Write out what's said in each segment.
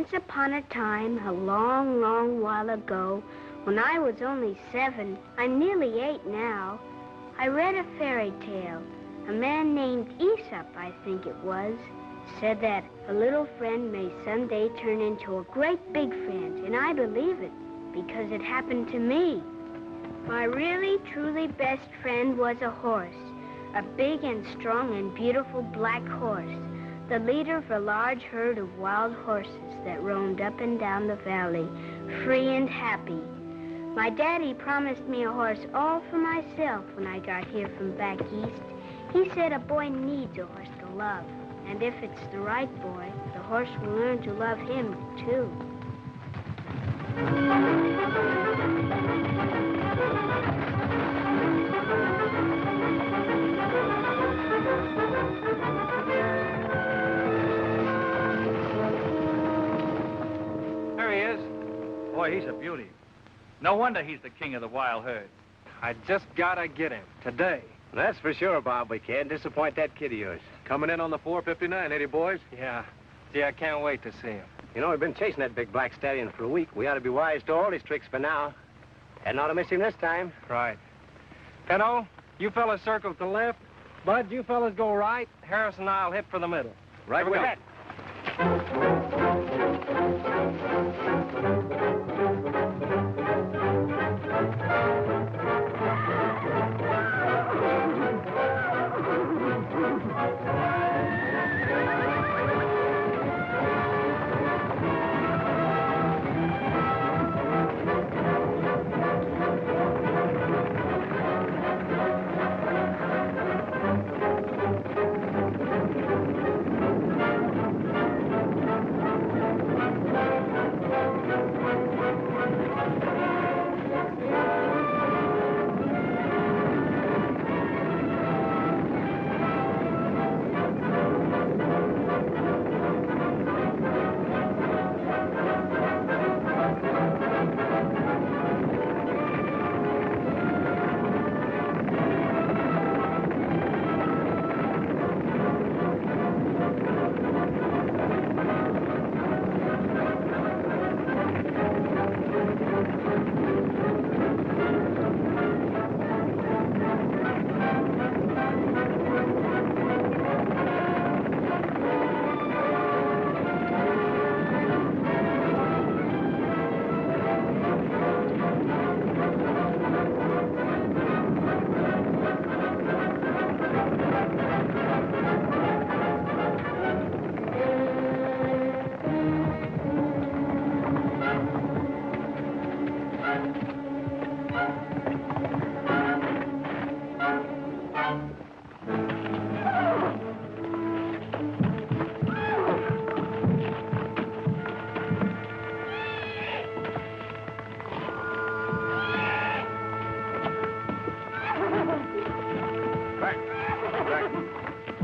Once upon a time, a long, long while ago, when I was only 7, I'm nearly 8 now, I read a fairy tale. A man named Aesop, I think it was, said that a little friend may someday turn into a great big friend, and I believe it, because it happened to me. My really, truly best friend was a horse, a big and strong and beautiful black horse, the leader of a large herd of wild horses that roamed up and down the valley, free and happy. My daddy promised me a horse all for myself when I got here from back east. He said a boy needs a horse to love, and if it's the right boy, the horse will learn to love him, too. There he is. Boy, he's a beauty. No wonder he's the king of the wild herd. I just gotta get him today. That's for sure, Bob. We can't disappoint that kid of yours. Coming in on the 459, ain't he, boys? Yeah. Gee, I can't wait to see him. You know, we've been chasing that big black stallion for a week. We ought to be wise to all his tricks for now. And not to miss him this time. Right. Pinto, you fellas circle to the left. Bud, you fellas go right. Harris and I'll hit for the middle. Right with it.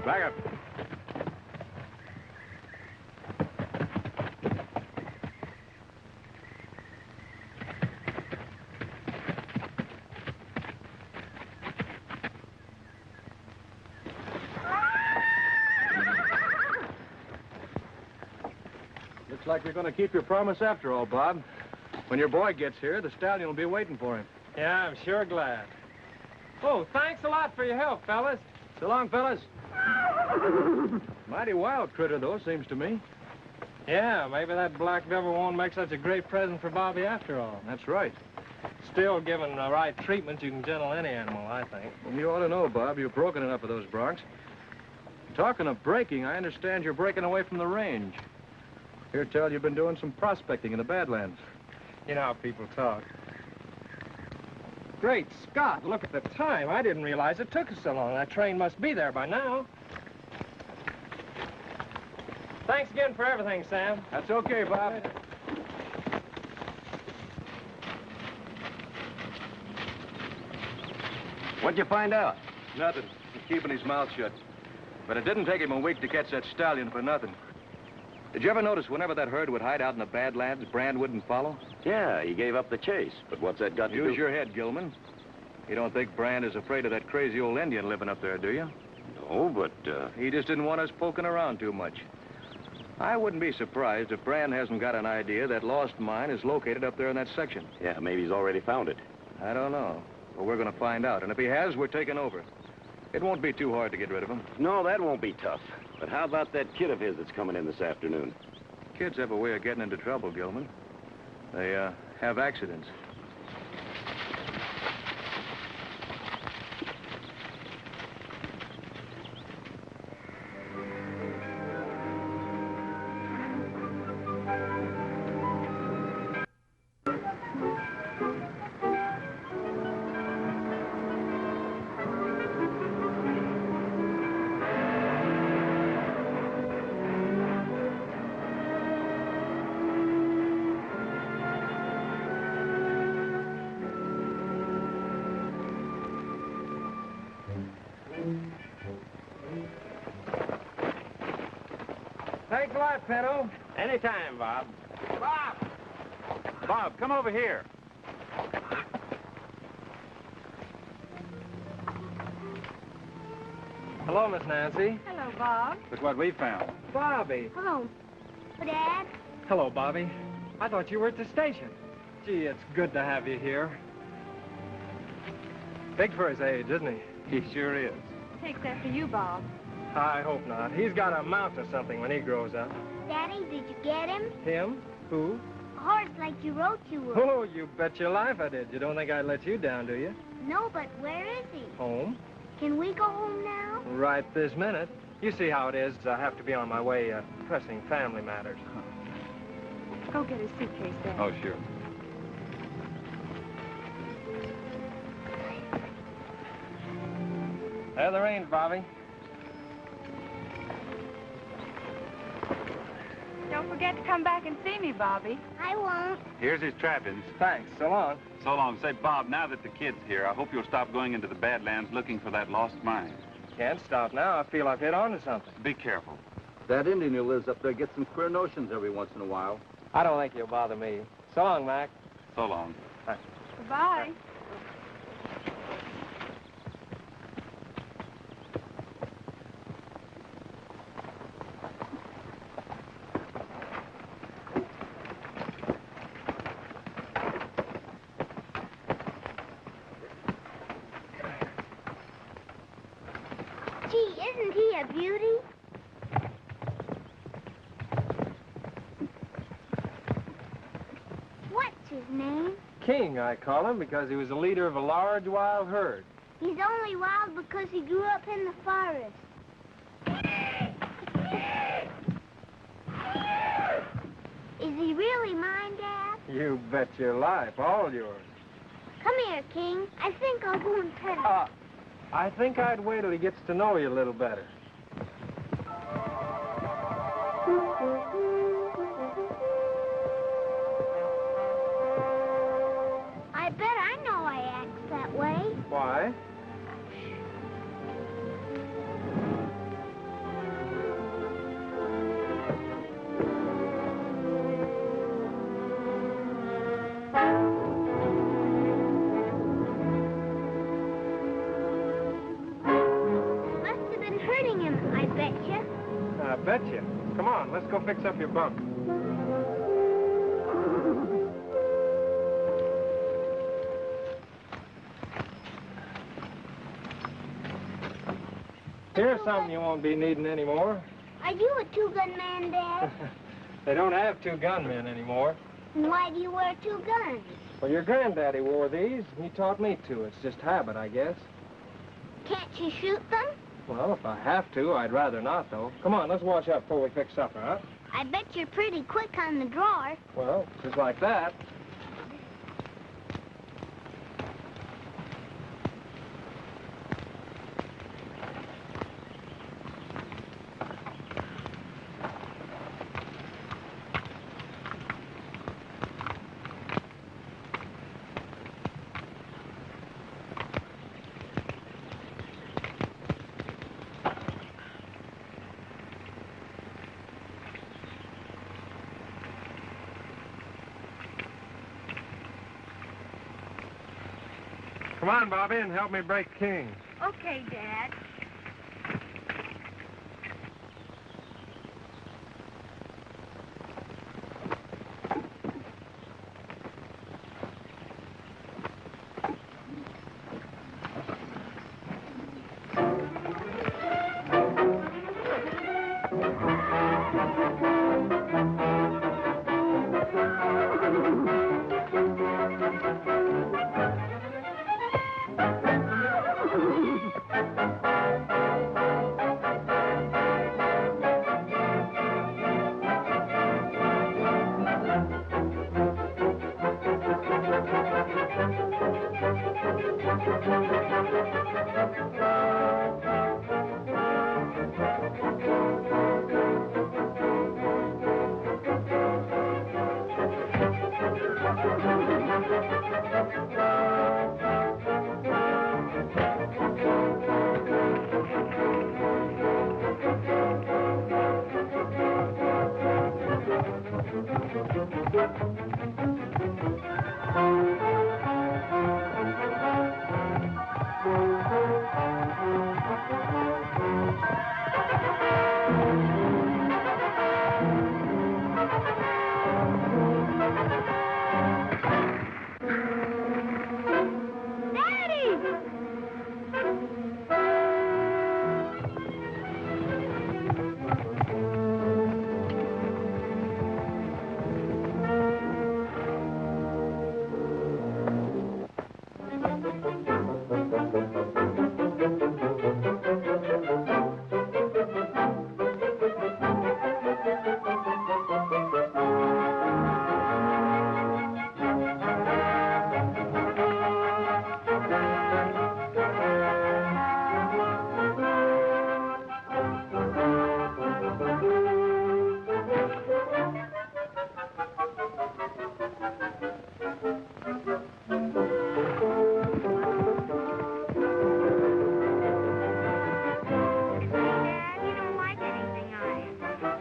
Back up. Looks like you're going to keep your promise after all, Bob. When your boy gets here, the stallion will be waiting for him. Yeah, I'm sure glad. Oh, thanks a lot for your help, fellas. So long, fellas. Mighty wild critter, though, seems to me. Yeah, maybe that black devil won't make such a great present for Bobby after all. That's right. Still, given the right treatment, you can gentle any animal, I think. Well, you ought to know, Bob. You've broken enough of those broncs. Talking of breaking, I understand you're breaking away from the range. Hear tell you've been doing some prospecting in the Badlands. You know how people talk. Great Scott, look at the time. I didn't realize it took us so long. That train must be there by now. Thanks again for everything, Sam. That's okay, Bob. What'd you find out? Nothing. He's keeping his mouth shut. But it didn't take him a week to catch that stallion for nothing. Did you ever notice whenever that herd would hide out in the Badlands, Brand wouldn't follow? Yeah, he gave up the chase. But what's that got to do? Use your head, Gilman. You don't think Brand is afraid of that crazy old Indian living up there, do you? No, but, He just didn't want us poking around too much. I wouldn't be surprised if Brand hasn't got an idea that lost mine is located up there in that section. Yeah, maybe he's already found it. I don't know. But we're going to find out. And if he has, we're taking over. It won't be too hard to get rid of him. No, that won't be tough. But how about that kid of his that's coming in this afternoon? Kids have a way of getting into trouble, Gilman. They, have accidents. Thanks a lot, Penno. Anytime, Bob. Bob! Bob, come over here. Hello, Miss Nancy. Hello, Bob. Look what we found. Bobby. Hello. Dad? Hello, Bobby. I thought you were at the station. Gee, it's good to have you here. Big for his age, isn't he? He sure is. Takes after you, Bob. I hope not. He's got to amount to something when he grows up. Daddy, did you get him? Him? Who? A horse like you wrote you would. Oh, you bet your life I did. You don't think I'd let you down, do you? No, but where is he? Home? Can we go home now? Right this minute. You see how it is. I have to be on my way, pressing family matters. Go get his suitcase, Dad. Oh, sure. There the reins, Bobby. Don't forget to come back and see me, Bobby. I won't. Here's his trappings. Thanks. So long. So long. Say, Bob, now that the kid's here, I hope you'll stop going into the Badlands looking for that lost mine. Can't stop now. I feel I've hit onto something. Be careful. That Indian who lives up there gets some queer notions every once in a while. I don't think you'll bother me. So long, Mac. So long. Goodbye. Gee, isn't he a beauty? What's his name? King, I call him, because he was the leader of a large wild herd. He's only wild because he grew up in the forest. Is he really mine, Dad? You bet your life. All yours. Come here, King. I think I'll go and pet him. I think I'd wait till he gets to know you a little better. I bet I know I act that way. Why? Must have been hurting him, I bet you. I bet you. Come on, let's go fix up your bunk. Here's something you won't be needing anymore. Are you a two-gun man, Dad? They don't have two gunmen anymore. And why do you wear two guns? Well, your granddaddy wore these. He taught me to. It's just habit, I guess. Can't you shoot them? Well, if I have to, I'd rather not, though. Come on, let's wash up before we fix supper, huh? I bet you're pretty quick on the drawer. Well, just like that. Come on, Bobby, and help me break King. Okay, Dad.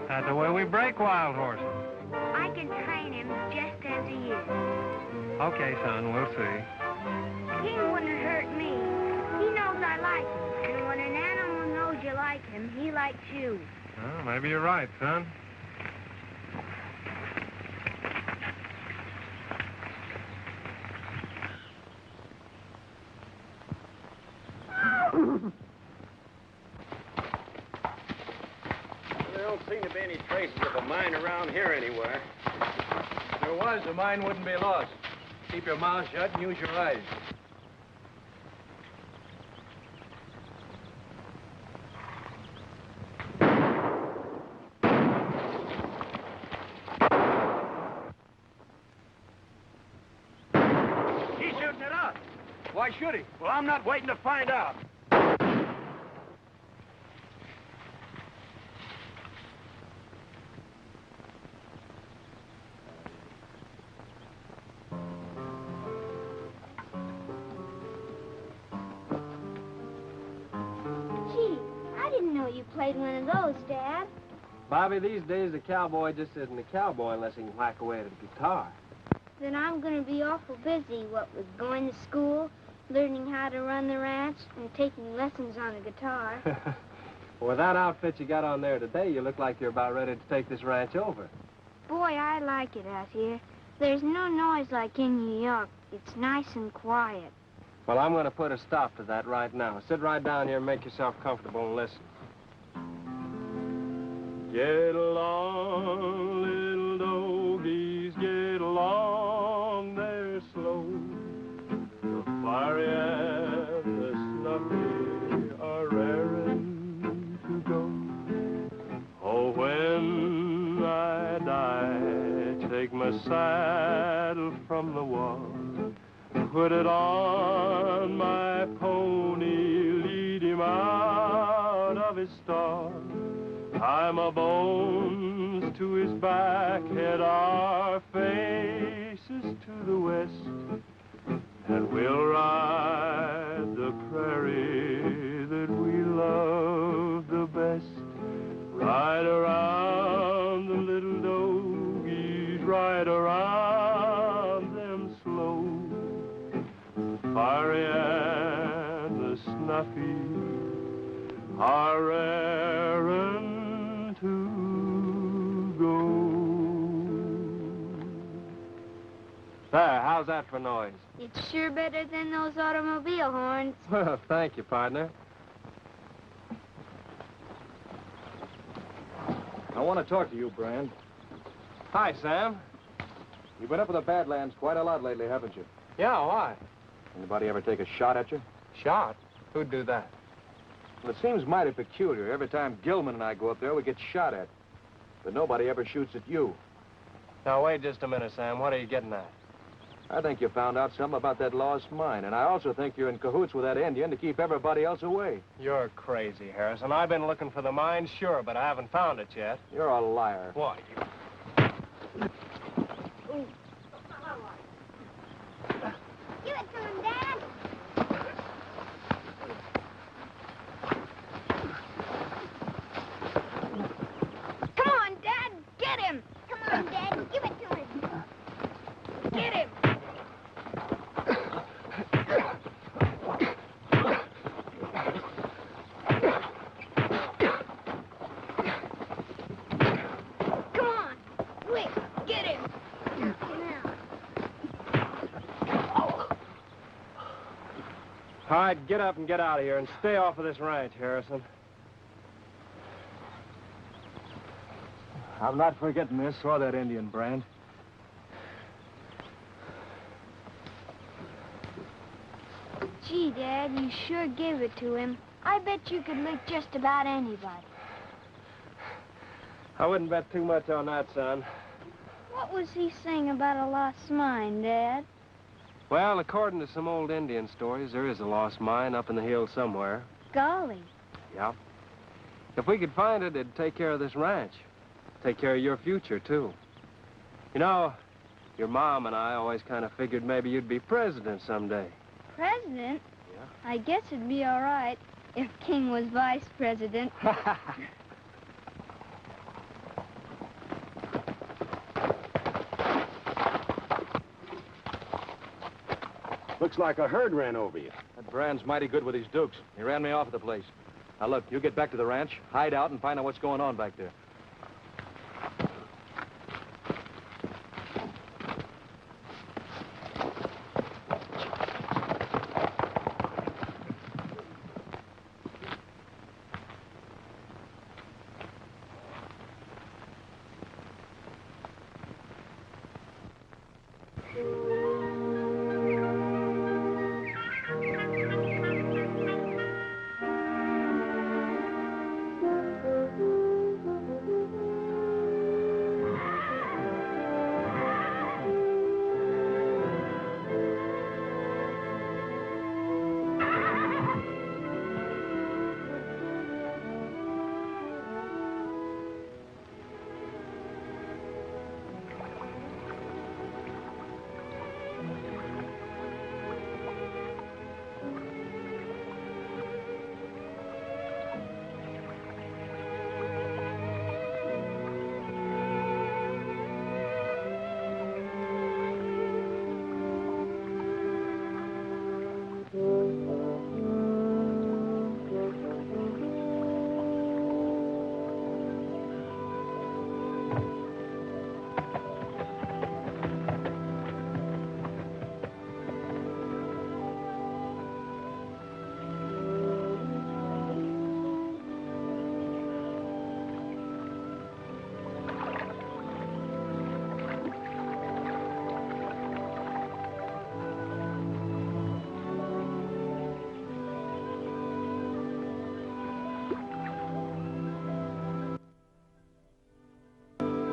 That's the way we break wild horses. I can train him just as he is. Okay, son, we'll see. He wouldn't hurt me. He knows I like him. And when an animal knows you like him, he likes you. Well, maybe you're right, son. There don't seem to be any traces of a mine around here anywhere. If there was, the mine wouldn't be lost. Keep your mouth shut and use your eyes. He's shooting at us. Why should he? Well, I'm not waiting to find out. Gee, I didn't know you played one of those, Dad. Bobby, these days a cowboy just isn't a cowboy unless he can whack away at a guitar. Then I'm going to be awful busy, what with going to school, learning how to run the ranch, and taking lessons on a guitar. Well, with that outfit you got on there today, you look like you're about ready to take this ranch over. Boy, I like it out here. There's no noise like in New York. It's nice and quiet. Well, I'm going to put a stop to that right now. Sit right down here and make yourself comfortable and listen. Get along, little doggies, get along there slow. The fiery and the snuffy are raring to go. Oh, when I die, take my saddle from the wall, put it on my pony, lead him out of his stall. Tie my bones to his back, head our faces to the west, and we'll ride the prairie that we love the best. Ride around the little doggies, ride around them slow. The fiery and the snuffy are raring to go. There, how's that for noise? It's sure better than those automobile horns. Well, thank you, partner. I want to talk to you, Brand. Hi, Sam. You've been up in the Badlands quite a lot lately, haven't you? Yeah, why? Anybody ever take a shot at you? Shot? Who'd do that? Well, it seems mighty peculiar. Every time Gilman and I go up there, we get shot at. But nobody ever shoots at you. Now, wait just a minute, Sam. What are you getting at? I think you found out something about that lost mine, and I also think you're in cahoots with that Indian to keep everybody else away. You're crazy, Harrison. I've been looking for the mine, sure, but I haven't found it yet. You're a liar. Why? Give it to him, Dad. Come on, Dad. Get him. Come on, Dad. Give it to him. Get him. Come on. Quick. Get him. Now. All right, get up and get out of here and stay off of this ranch, Harrison. I'm not forgetting this or that Indian brand. Gee, Dad, you sure gave it to him. I bet you could lick just about anybody. I wouldn't bet too much on that, son. What was he saying about a lost mine, Dad? Well, according to some old Indian stories, there is a lost mine up in the hills somewhere. Golly. Yeah. If we could find it, it'd take care of this ranch. Take care of your future, too. You know, your mom and I always kind of figured maybe you'd be president someday. President? Yeah. I guess it'd be all right if King was vice president. Looks like a herd ran over you. That Brand's mighty good with his dukes. He ran me off of the place. Now, look, you get back to the ranch, hide out, and find out what's going on back there.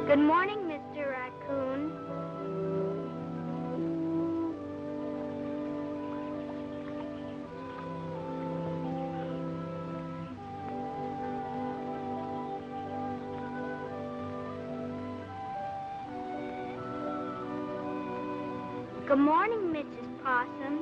Good morning, Mr. Raccoon. Good morning, Mrs. Possum.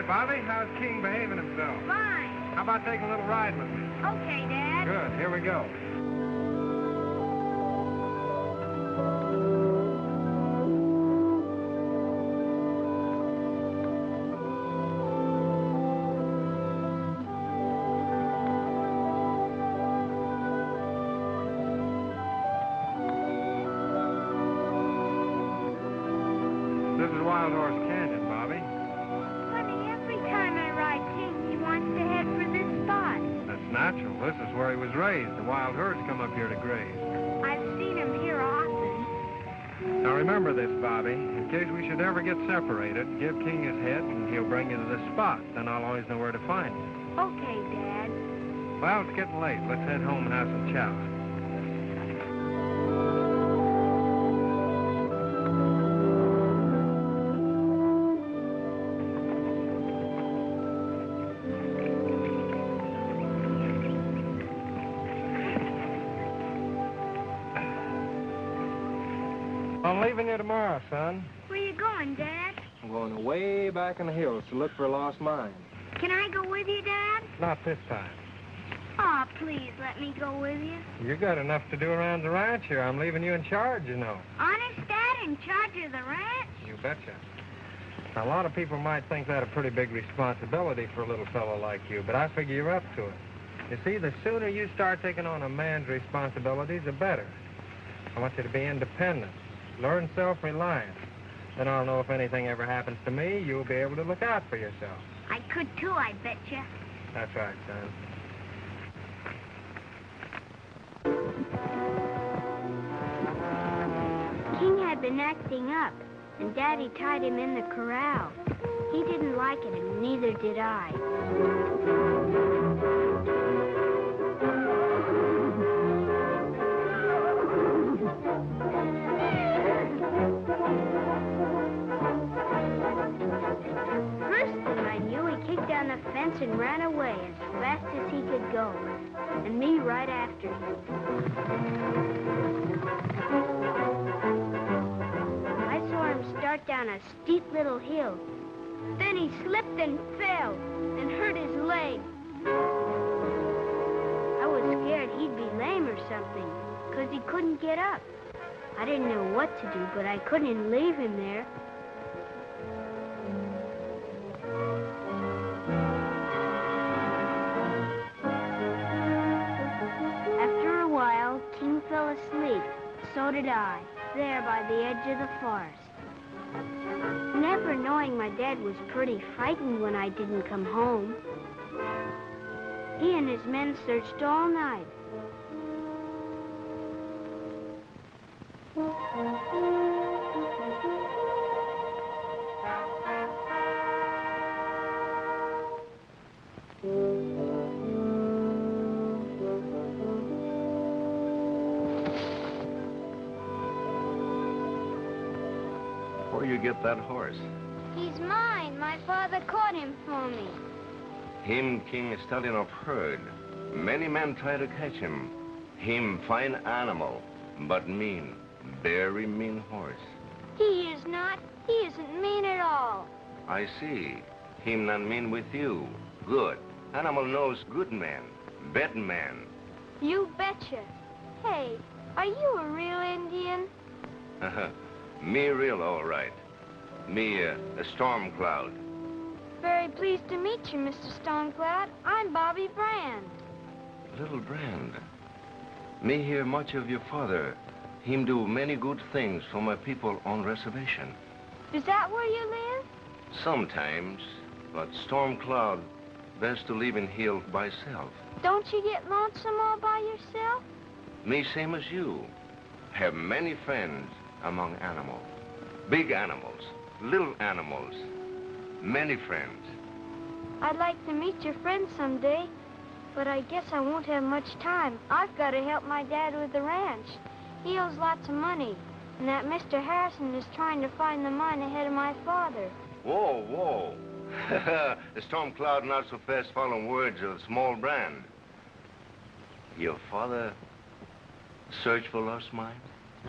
Bobby, how's King behaving himself? Fine. How about taking a little ride with me? Okay, Dad. Good, here we go. This is Wild Horse Canyon, Bobby. Natural. This is where he was raised. The wild herds come up here to graze. I've seen him here often. Now remember this, Bobby. In case we should ever get separated, give King his head and he'll bring you to this spot. Then I'll always know where to find you. Okay, Dad. Well, it's getting late. Let's head home and have some chow. I'm leaving you tomorrow, son. Where you going, Dad? I'm going way back in the hills to look for a lost mine. Can I go with you, Dad? Not this time. Aw, please let me go with you. You got enough to do around the ranch here. I'm leaving you in charge, you know. Honest, Dad, in charge of the ranch? You betcha. Now, a lot of people might think that a pretty big responsibility for a little fellow like you, but I figure you're up to it. You see, the sooner you start taking on a man's responsibilities, the better. I want you to be independent. Learn self-reliance. Then I'll know if anything ever happens to me, you'll be able to look out for yourself. I could too, I betcha. That's right, son. King had been acting up, and Daddy tied him in the corral. He didn't like it, and neither did I. The fence and ran away as fast as he could go, and me right after him. I saw him start down a steep little hill. Then he slipped and fell and hurt his leg. I was scared he'd be lame or something, because he couldn't get up. I didn't know what to do, but I couldn't leave him there. Fell asleep. So did I, there by the edge of the forest. Never knowing my dad was pretty frightened when I didn't come home. He and his men searched all night. Where you get that horse? He's mine. My father caught him for me. Him king stallion of herd. Many men try to catch him. Him fine animal, but mean. Very mean horse. He is not. He isn't mean at all. I see. Him not mean with you. Good. Animal knows good man. Bad man. You betcha. Hey, are you a real Indian? Me real, all right. Me, a Stormcloud. Very pleased to meet you, Mr. Stormcloud. I'm Bobby Brand. Little Brand. Me hear much of your father. Him do many good things for my people on reservation. Is that where you live? Sometimes, but Stormcloud, best to live in hill by self. Don't you get lonesome all by yourself? Me same as you. Have many friends among animals. Big animals, little animals, many friends. I'd like to meet your friends someday, but I guess I won't have much time. I've got to help my dad with the ranch. He owes lots of money, and that Mr. Harrison is trying to find the mine ahead of my father. Whoa, whoa. The Stormcloud not so fast following words of small brand. Your father search for lost mine?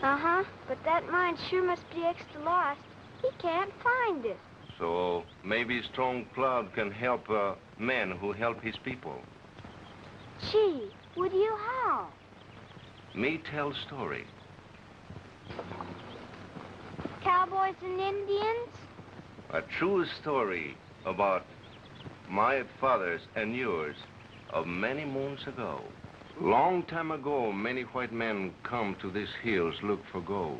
Uh-huh, but that mine sure must be extra lost. He can't find it. So maybe Stormcloud can help men who help his people. Gee, would you how? Me tell story. Cowboys and Indians? A true story about my father's and yours of many moons ago. Long time ago, many white men come to these hills look for gold.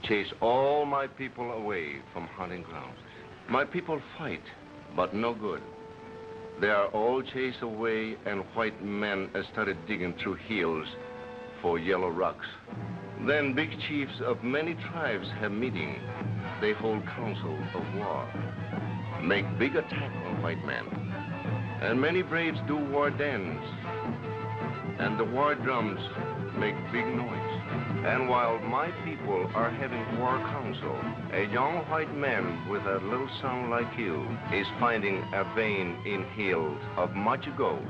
Chase all my people away from hunting grounds. My people fight, but no good. They are all chased away, and white men started digging through hills for yellow rocks. Then big chiefs of many tribes have meeting. They hold council of war, make big attack on white men. And many braves do war dance, and the war drums make big noise. And while my people are having war council, a young white man with a little son like you is finding a vein in hills of much gold.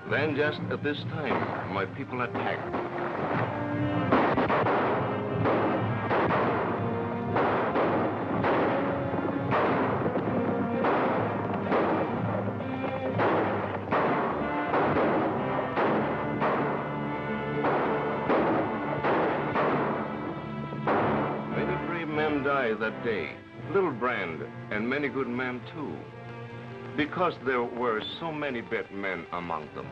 Then just at this time, my people attack. That day, Little Brand and many good men too, because there were so many bad men among them.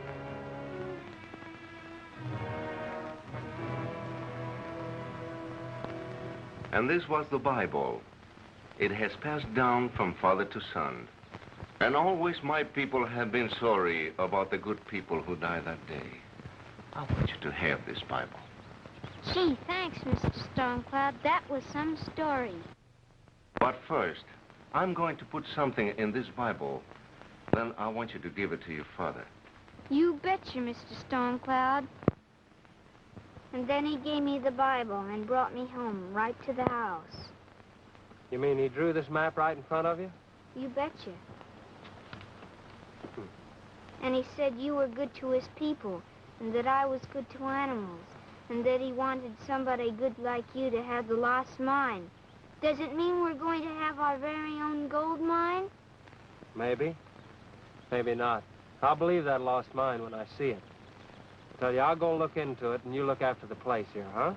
And this was the Bible. It has passed down from father to son. And always my people have been sorry about the good people who died that day. I want you to have this Bible. Gee, thanks, Mr. Stormcloud. That was some story. But first, I'm going to put something in this Bible. Then I want you to give it to your father. You betcha, Mr. Stormcloud. And then he gave me the Bible and brought me home, right to the house. You mean he drew this map right in front of you? You betcha. And he said you were good to his people, and that I was good to animals, and that he wanted somebody good like you to have the lost mine. Does it mean we're going to have our very own gold mine? Maybe. Maybe not. I'll believe that lost mine when I see it. I tell you, I'll go look into it, and you look after the place here, huh?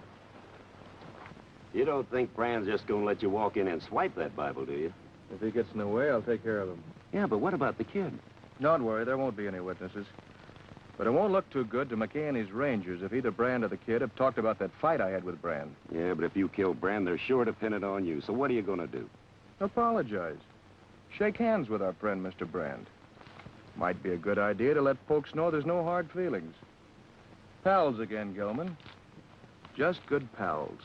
You don't think Brand's just going to let you walk in and swipe that Bible, do you? If he gets in the way, I'll take care of him. Yeah, but what about the kid? Don't worry, there won't be any witnesses. But it won't look too good to McKay and his rangers if either Brand or the kid have talked about that fight I had with Brand. Yeah, but if you kill Brand, they're sure to pin it on you. So what are you going to do? Apologize. Shake hands with our friend, Mr. Brand. Might be a good idea to let folks know there's no hard feelings. Pals again, Gilman. Just good pals.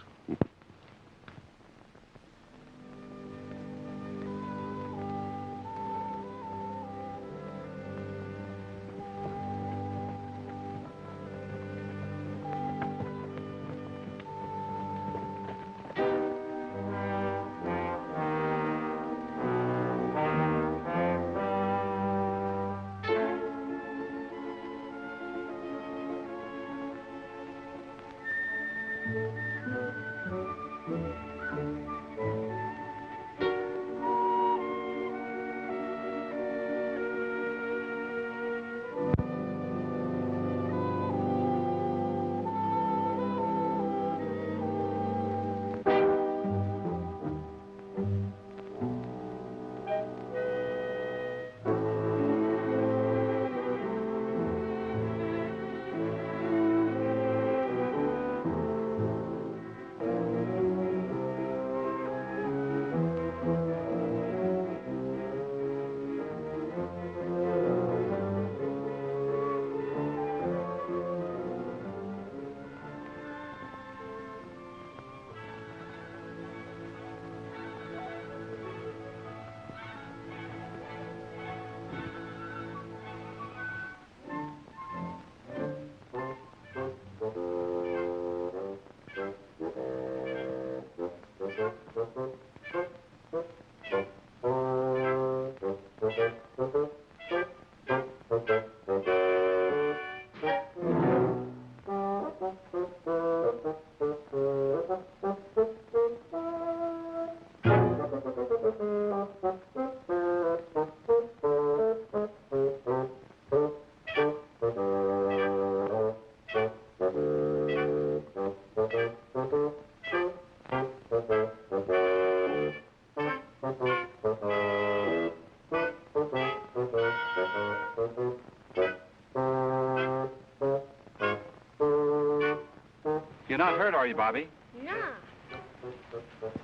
You're not hurt, are you, Bobby? No.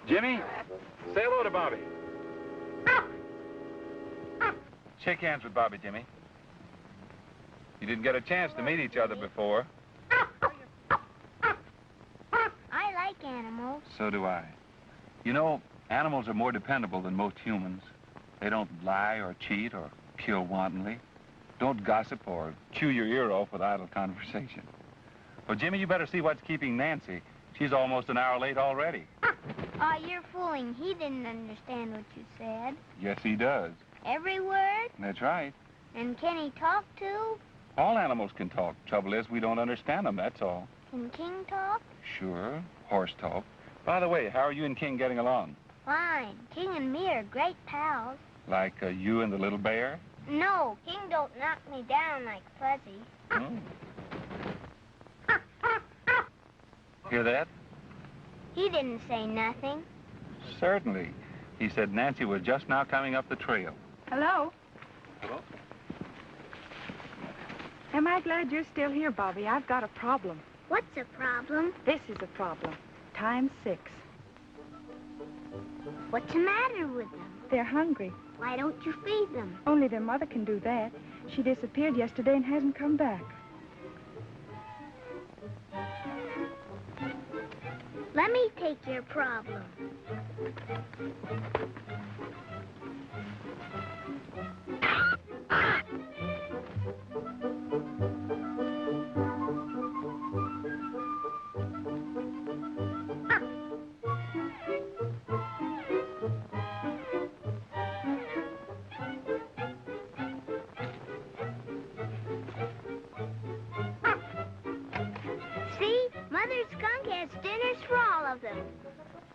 Jimmy, say hello to Bobby. Shake hands with Bobby, Jimmy. You didn't get a chance to meet each other before. I like animals. So do I. You know, animals are more dependable than most humans. They don't lie or cheat or kill wantonly. Don't gossip or chew your ear off with idle conversation. Well, Jimmy, you better see what's keeping Nancy. She's almost an hour late already. Oh, you're fooling. He didn't understand what you said. Yes, he does. Every word? That's right. And can he talk too? All animals can talk. Trouble is, we don't understand them, that's all. Can King talk? Sure, horse talk. By the way, how are you and King getting along? Fine. King and me are great pals. Like you and the little bear? No, King don't knock me down like Fuzzy. Oh. Hear that? He didn't say nothing. Certainly. He said Nancy was just now coming up the trail. Hello? Hello? Am I glad you're still here, Bobby? I've got a problem. What's the problem? This is a problem. Times 6. What's the matter with them? They're hungry. Why don't you feed them? Only their mother can do that. She disappeared yesterday and hasn't come back. Let me take your problem. See? Mother Skunk has dinners for all of them.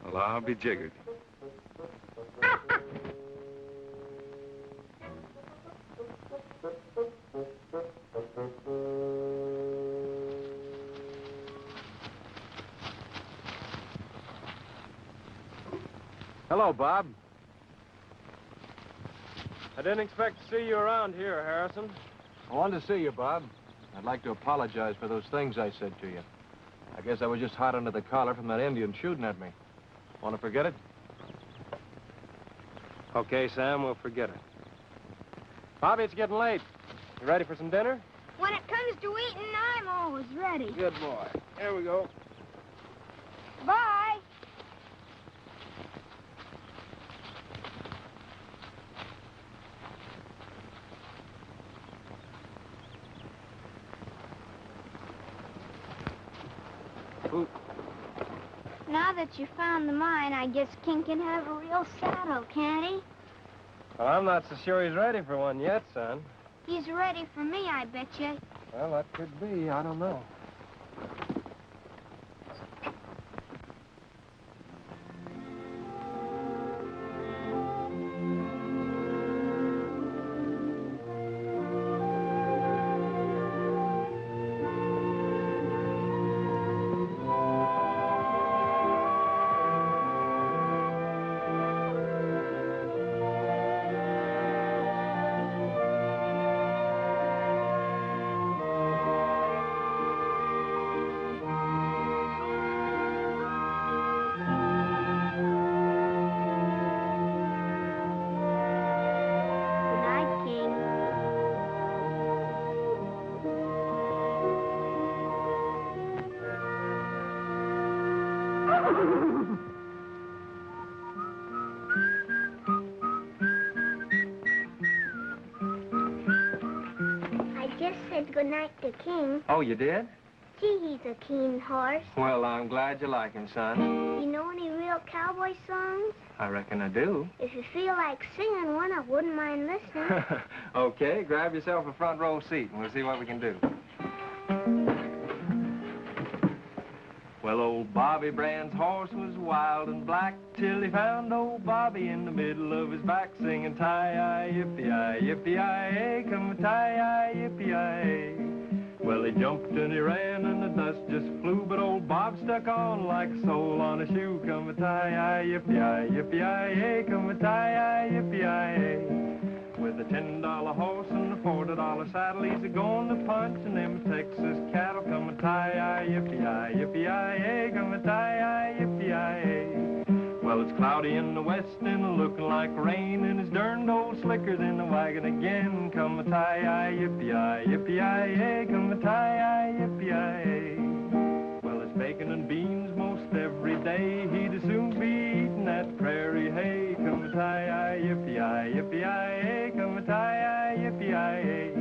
Well, I'll be jiggered. Hello, Bob. I didn't expect to see you around here, Harrison. I wanted to see you, Bob. I'd like to apologize for those things I said to you. I guess I was just hot under the collar from that Indian shooting at me. Want to forget it? Okay, Sam, we'll forget it. Bobby, it's getting late. You ready for some dinner? When it comes to eating, I'm always ready. Good boy. Here we go. Bye. Ooh. Now that you found the mine, I guess King can have a real saddle, can't he? Well, I'm not so sure he's ready for one yet, son. He's ready for me, I bet you. Well, that could be. I don't know. Good night, King. I just said good night to King. Oh, you did? see he's a keen horse. Well, I'm glad you like him, son. You know any real cowboy songs? I reckon I do. If you feel like singing one, I wouldn't mind listening. Okay, grab yourself a front row seat and we'll see what we can do. Well, old Bobby Brand's horse was wild and black till he found old Bobby in the middle of his back singing tie-yi, yippee-yi, yippee-yi-ay, come tie-yi, yippee-yi-ay. Well, he jumped and he ran and the dust just flew, but old Bob stuck on like a sole on a shoe. Come a tie-yi, yippee-yi, yippee-yi-ay, come a tie-yi, yippee-yi-ay. With a $10 horse and a $40 saddle, he's a-going to punch and them Texas cattle. Come a tie-yi, yippee-yi, yippee-yi-ay, come a tie-yi, yippee-yi-ay. Well, it's cloudy in the west and looking like rain, and his darned old slicker's in the wagon again. Come a tie-yi, yippee-yi, yippee-yi-ay, come a tie-yi, yippee-yi-ay. Well, it's bacon and beans most every day. He'd as soon be eating that prairie hay. Come a tie-yi, yippee-yi, yippee-yi-ay, come a tie-yi, yippee-yi-ay.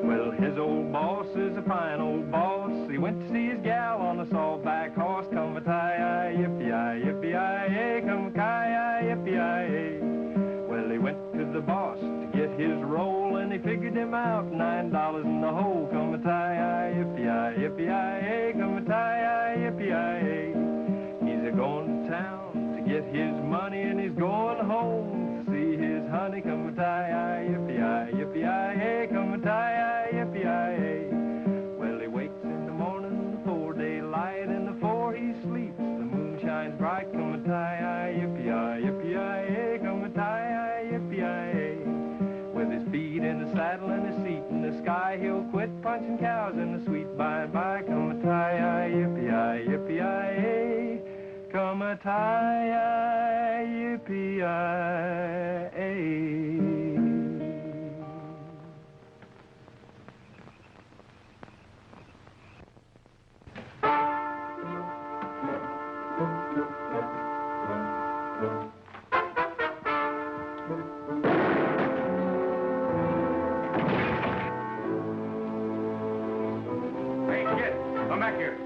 Well, his old boss is a fine old boss. He went to see his gal on a sawback horse. Come a tie-yi, yippee-yi, yippee-yi-ay, come a tie-yi, yippee-yi-ay. Well, he went to the boss to get his roll, and he figured him out $9 in the hole. Come a tie-yi, yippee-yi, yippee-yi-ay, come a tie-yi, yippee-yi-ay. He's a-going to town to get his money, and he's going home to see his honey. Come a tie-yi, yippee-yi, yippee-yi-ay, come a tie-yi, yippee-yi-ay. Well, he wakes in the morning before daylight, and before he sleeps, the moon shines bright. Come a tie-yi, yippee-yi, yippee-yi-ay, come a tie-yi, yippee-yi-ay. With his feet in the saddle and his seat in the sky, he'll quit punching cows in the sweet by-and-by. Come a tie-yi, yippee-yi, yippee-yi-ay, come a tie-yi, yippee-yi-ay. Hey, kid, come back here.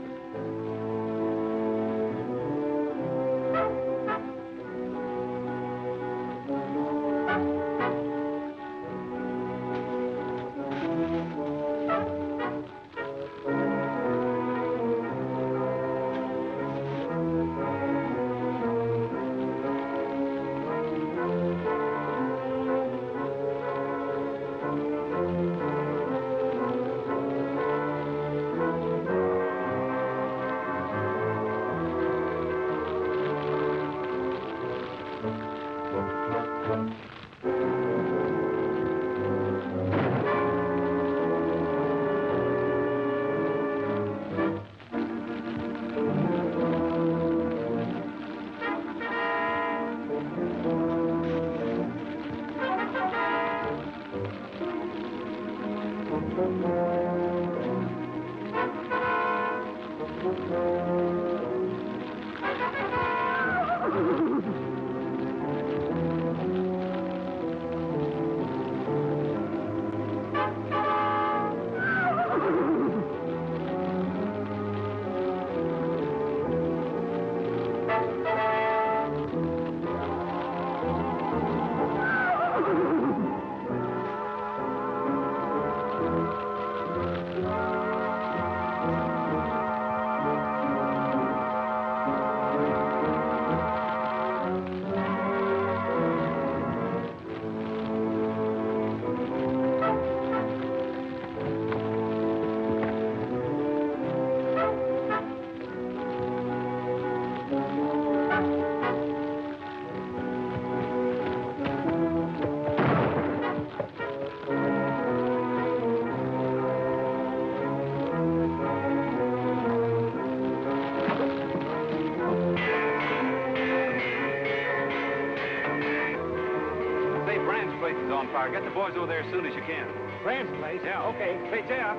Campfire. Get the boys over there as soon as you can. Brand's place? Yeah. Okay. Hey, Jeff.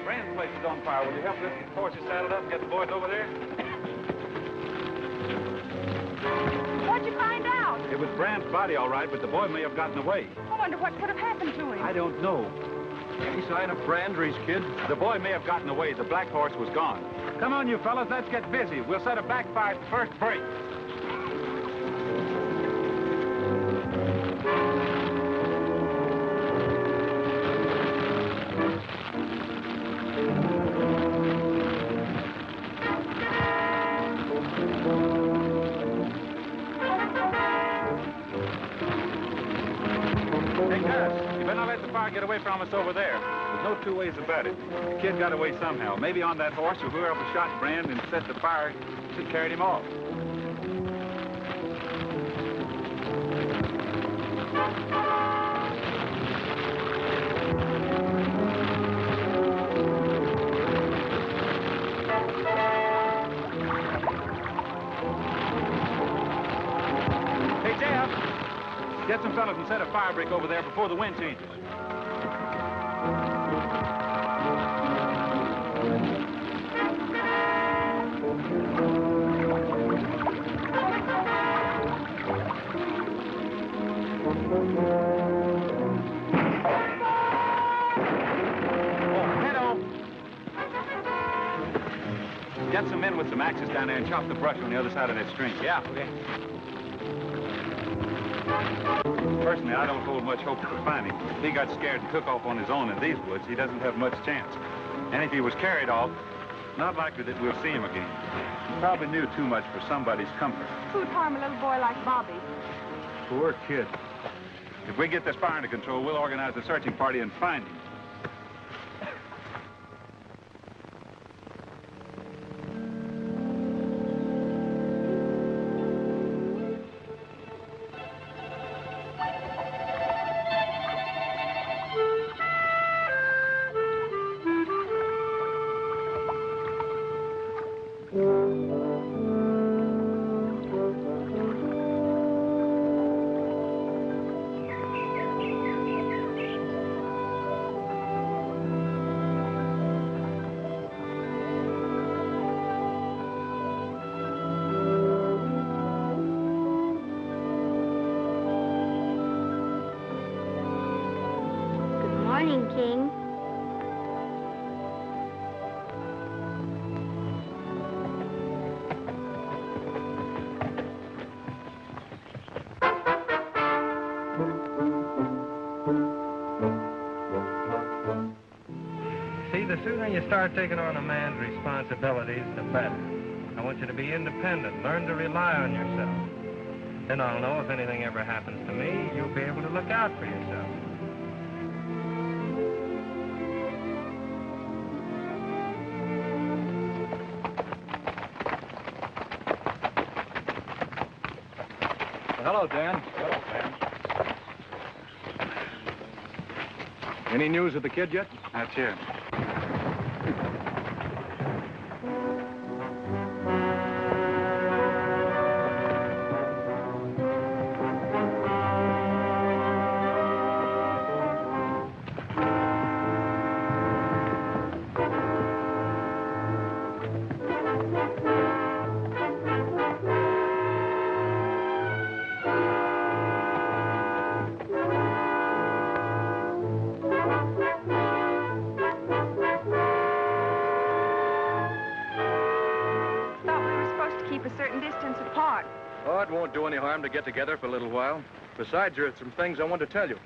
Brand's place is on fire. Will you help lift the horses saddled up and get the boys over there? What'd you find out? It was Brand's body, all right, but the boy may have gotten away. I wonder what could have happened to him. I don't know. Any sign of Brandry's kid? The boy may have gotten away. The black horse was gone. Come on, you fellas, let's get busy. We'll set a backfire at the first break. Get away from us over there. There's no two ways about it. The kid got away somehow. Maybe on that horse or whoever shot Brand and set the fire carried him off. Hey, Jeff, get some fellas and set a fire break over there before the wind changes. Get some men with some axes down there and chop the brush on the other side of that stream. Yeah, okay. Personally, I don't hold much hope for finding him. If he got scared and took off on his own in these woods, he doesn't have much chance. And if he was carried off, not likely that we'll see him again. He probably knew too much for somebody's comfort. Who'd harm a little boy like Bobby? Poor kid. If we get this fire under control, we'll organize a searching party and find him. Morning, King. See, the sooner you start taking on a man's responsibilities, the better. I want you to be independent, learn to rely on yourself. Then I'll know if anything ever happens to me, you'll be able to look out for yourself. Hello, Dan. Hello, Dan. Any news of the kid yet? That's here. Oh, it won't do any harm to get together for a little while. Besides, there are some things I want to tell you.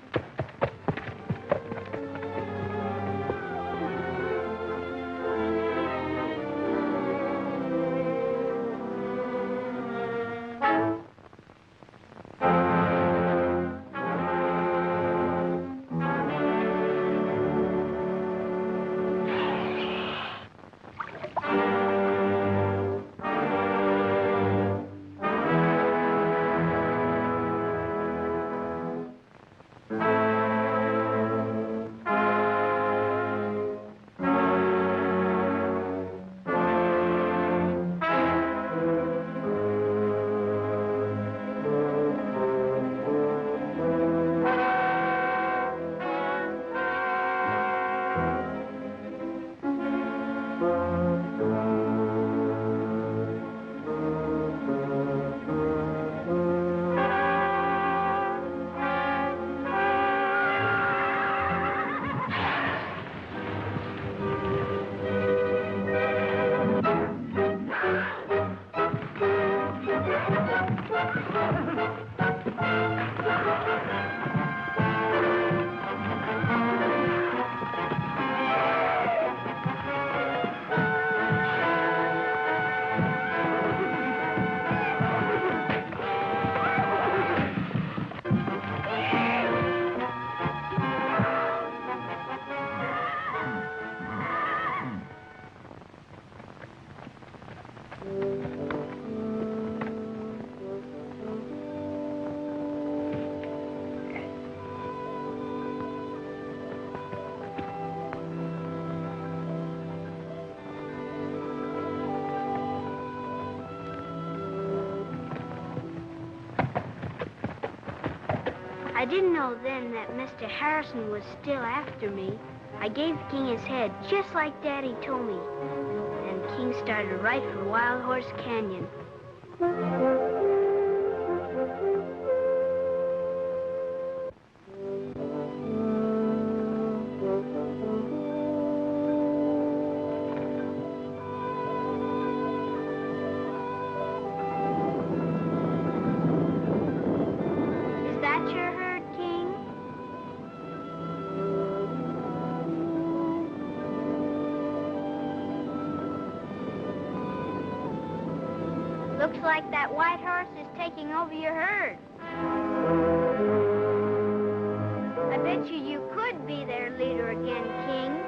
I didn't know then that Mr. Harrison was still after me. I gave King his head, just like Daddy told me. And King started right for Wild Horse Canyon. Is that your herd, King? Looks like that white horse is taking over your herd. I bet you could be their leader again, King.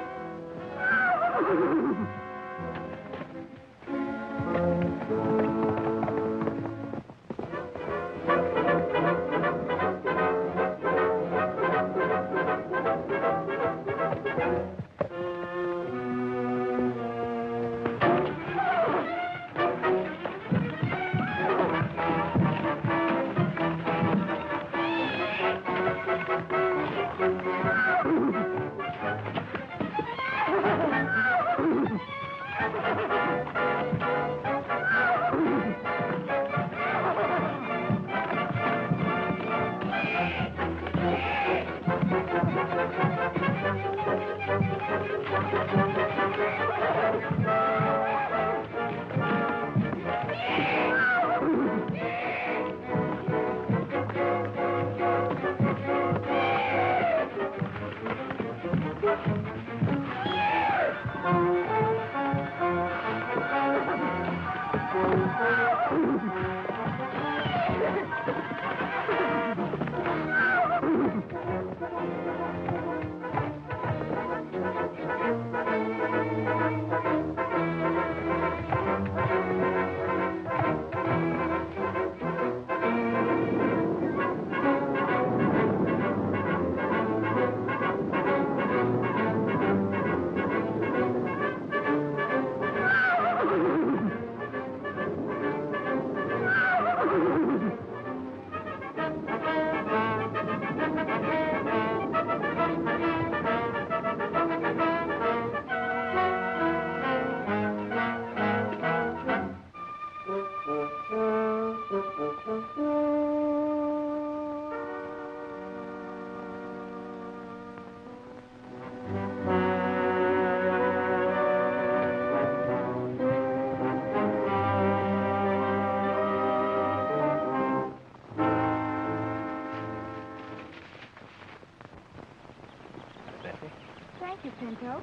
Thank you, Pinto.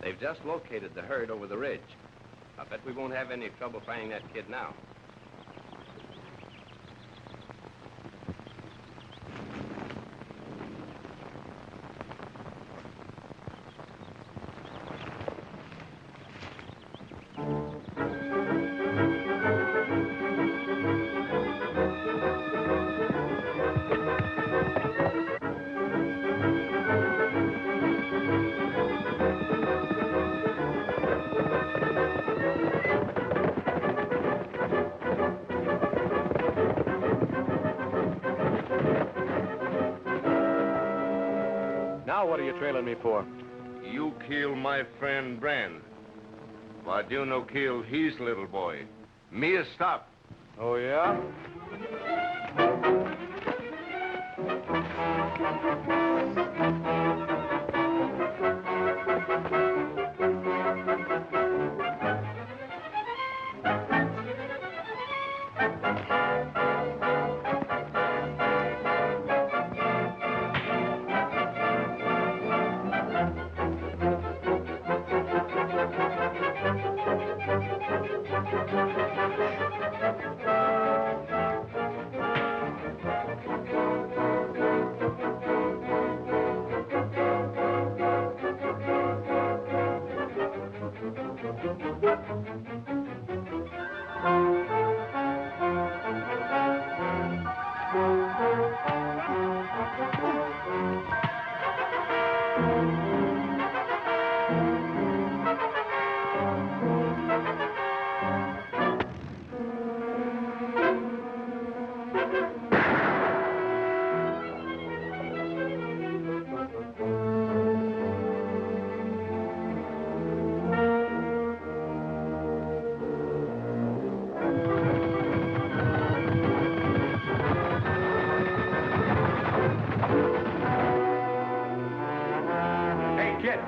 They've just located the herd over the ridge. I bet we won't have any trouble finding that kid now. Now what are you trailing me for? You kill my friend Brand. But you no kill his little boy. Me a stop. Oh, yeah? Hey, kid.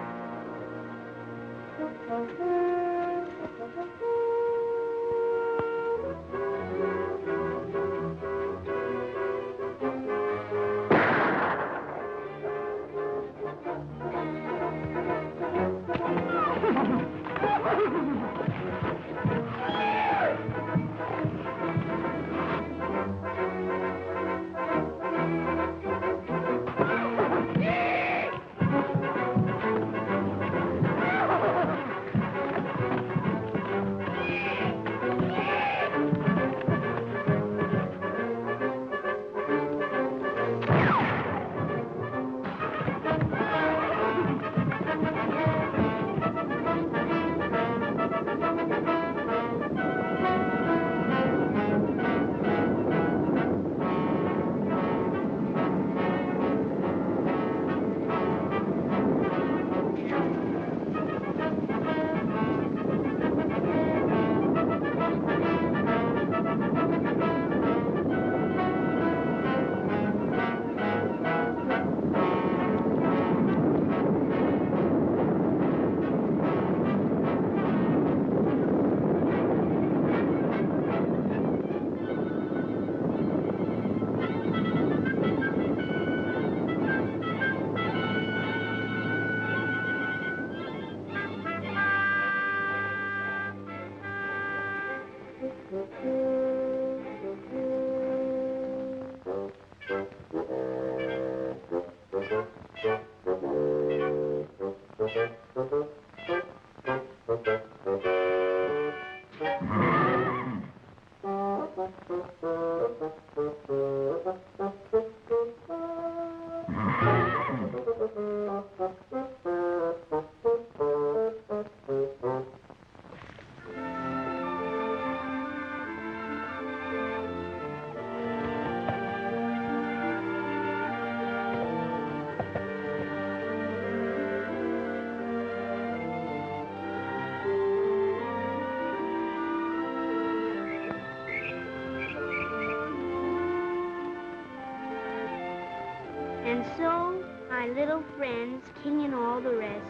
And so, my little friends, King and all the rest,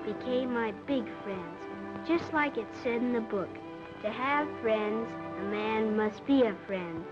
became my big friends, just like it said in the book. To have friends, a man must be a friend.